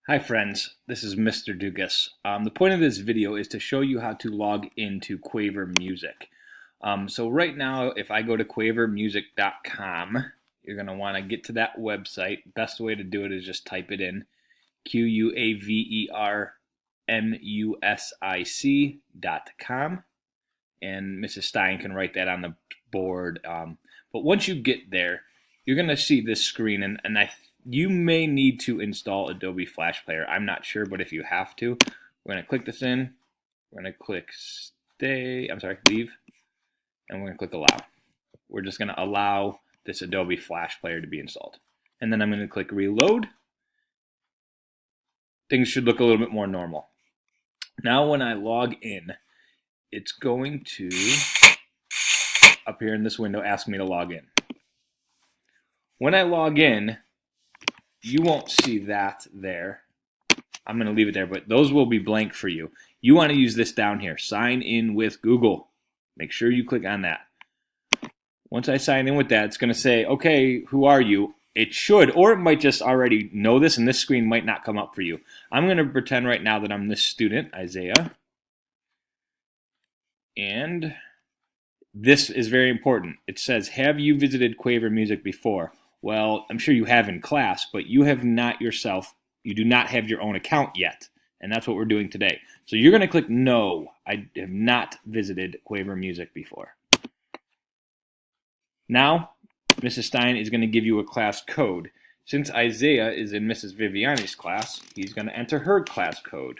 Hi friends, this is Mr. Dugas. The point of this video is to show you how to log into Quaver Music. So right now, if I go to quavermusic.com, you're going to want to get to that website. Best way to do it is just type it in, quavermusic.com, and Mrs. Stein can write that on the board. But once you get there, you're going to see this screen, and you may need to install Adobe Flash Player. I'm not sure, but if you have to, we're going to click this in. We're going to click leave, and we're going to click allow. We're just going to allow this Adobe Flash Player to be installed. And then I'm going to click reload. Things should look a little bit more normal. Now when I log in, it's going to appear in this window, ask me to log in. When I log in, you won't see that there. I'm going to leave it there, but those will be blank for you. You want to use this down here, sign in with Google. Make sure you click on that. Once I sign in with that, it's going to say, okay, who are you? It should, or it might just already know this, and this screen might not come up for you. I'm going to pretend right now that I'm this student, Isaiah. And this is very important. It says, have you visited Quaver Music before? Well, I'm sure you have in class, but you have not yourself. You do not have your own account yet, and that's what we're doing today. So you're going to click no. I have not visited Quaver Music before. Now, Mrs. Stein is going to give you a class code. Since Isaiah is in Mrs. Viviani's class, he's going to enter her class code.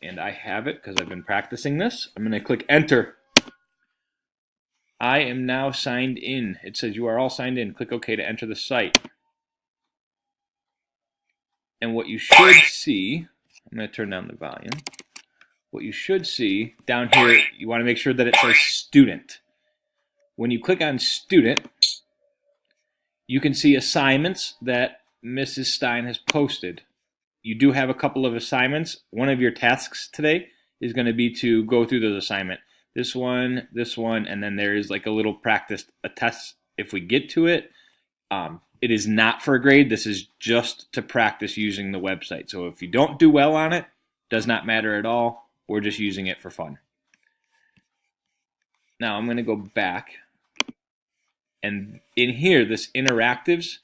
And I have it because I've been practicing this. I'm going to click enter. I am now signed in. It says you are all signed in. Click OK to enter the site. And what you should see, I'm going to turn down the volume. What you should see down here, you want to make sure that it says student. When you click on student, you can see assignments that Mrs. Stein has posted. You do have a couple of assignments. One of your tasks today is going to be to go through those assignments. This one, and then there is like a little practice, a test if we get to it. It is not for a grade. This is just to practice using the website. So if you don't do well on it, does not matter at all. We're just using it for fun. Now I'm going to go back. And in here, this interactives,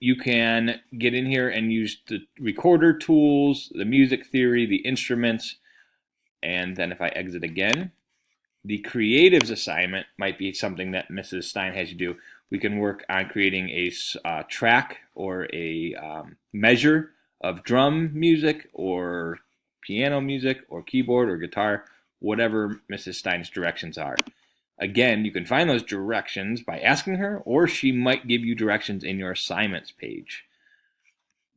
you can get in here and use the recorder tools, the music theory, the instruments. And then if I exit again, the creatives assignment might be something that Mrs. Stein has you do. We can work on creating a track or a measure of drum music or piano music or keyboard or guitar, whatever Mrs. Stein's directions are. Again, you can find those directions by asking her, or she might give you directions in your assignments page.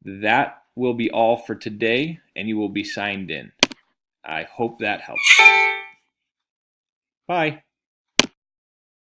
That will be all for today, and you will be signed in. I hope that helps. Bye.